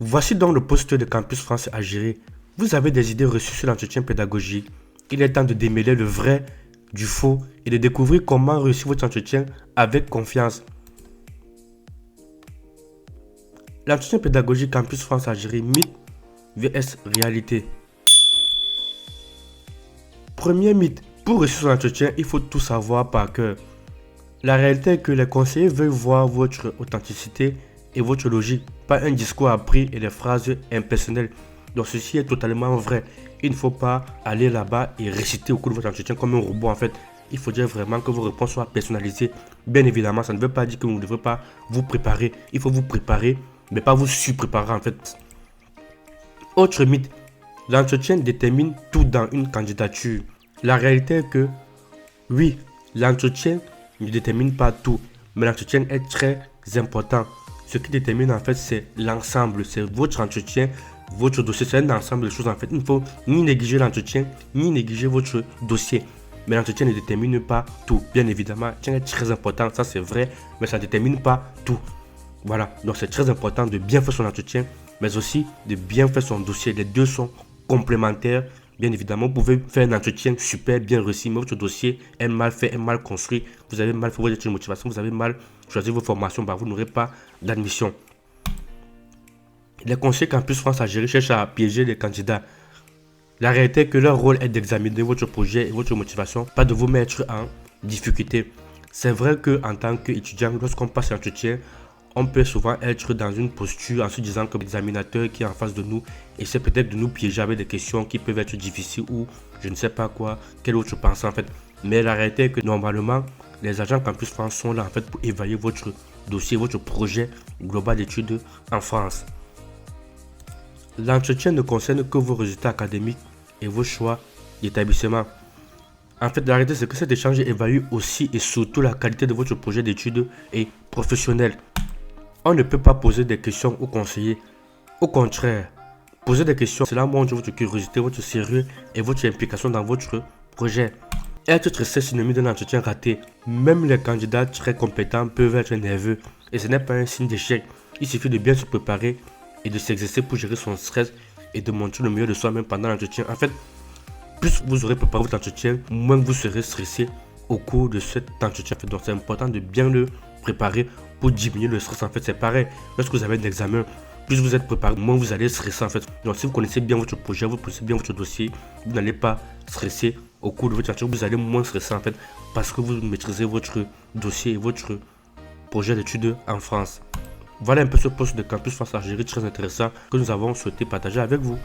Voici donc le poste de Campus France Algérie. Vous avez des idées reçues sur l'entretien pédagogique. Il est temps de démêler le vrai du faux et de découvrir comment réussir votre entretien avec confiance. L'entretien pédagogique Campus France Algérie, mythe vs réalité. Premier mythe, pour réussir son entretien, il faut tout savoir par cœur. La réalité est que les conseillers veulent voir votre authenticité et votre logique, pas un discours appris et des phrases impersonnelles. Donc ceci est totalement vrai. Il ne faut pas aller là-bas et réciter au cours de votre entretien comme un robot en fait. Il faudrait vraiment que vos réponses soient personnalisées. Bien évidemment, ça ne veut pas dire que vous ne devrez pas vous préparer. Il faut vous préparer, mais pas vous surpréparer en fait. Autre mythe, l'entretien détermine tout dans une candidature. La réalité est que, oui, l'entretien ne détermine pas tout, mais l'entretien est très important. Ce qui détermine en fait, c'est l'ensemble, c'est votre entretien, votre dossier, c'est un ensemble de choses en fait. Il ne faut ni négliger l'entretien, ni négliger votre dossier. Mais l'entretien ne détermine pas tout. Bien évidemment, l'entretien est très important, ça c'est vrai, mais ça ne détermine pas tout. Voilà, donc c'est très important de bien faire son entretien, mais aussi de bien faire son dossier. Les deux sont complémentaires. Bien évidemment, vous pouvez faire un entretien super bien réussi, mais votre dossier est mal fait, est mal construit. Vous avez mal fait votre étude de motivation, vous avez mal choisi vos formations, vous n'aurez pas d'admission. Les conseillers Campus France Algérie cherchent à piéger les candidats. La réalité est que leur rôle est d'examiner votre projet et votre motivation, pas de vous mettre en difficulté. C'est vrai qu'en tant qu'étudiant, lorsqu'on passe l'entretien, on peut souvent être dans une posture en se disant que l'examinateur qui est en face de nous essaie peut-être de nous piéger avec des questions qui peuvent être difficiles ou je ne sais pas quoi, quelle autre pensée en fait. Mais la réalité est que normalement, les agents Campus France sont là en fait pour évaluer votre dossier, votre projet global d'études en France. L'entretien ne concerne que vos résultats académiques et vos choix d'établissement. En fait, la réalité, c'est que cet échange évalue aussi et surtout la qualité de votre projet d'études et professionnel. On ne peut pas poser des questions aux conseillers. Au contraire, poser des questions, cela montre votre curiosité, votre sérieux et votre implication dans votre projet. Être stressé est synonyme d'un entretien raté. Même les candidats très compétents peuvent être nerveux et ce n'est pas un signe d'échec. Il suffit de bien se préparer et de s'exercer pour gérer son stress et de montrer le meilleur de soi-même pendant l'entretien. En fait, plus vous aurez préparé votre entretien, moins vous serez stressé au cours de cet entretien. Donc c'est important de bien le préparer pour diminuer le stress. En fait, c'est pareil. Lorsque vous avez un examen, plus vous êtes préparé, moins vous allez stresser en fait. Donc si vous connaissez bien votre projet, vous connaissez bien votre dossier, vous n'allez pas stresser au cours de votre entretien. Vous allez moins stresser en fait parce que vous maîtrisez votre dossier et votre projet d'études en France. Voilà un peu ce poste de Campus France Algérie très intéressant que nous avons souhaité partager avec vous.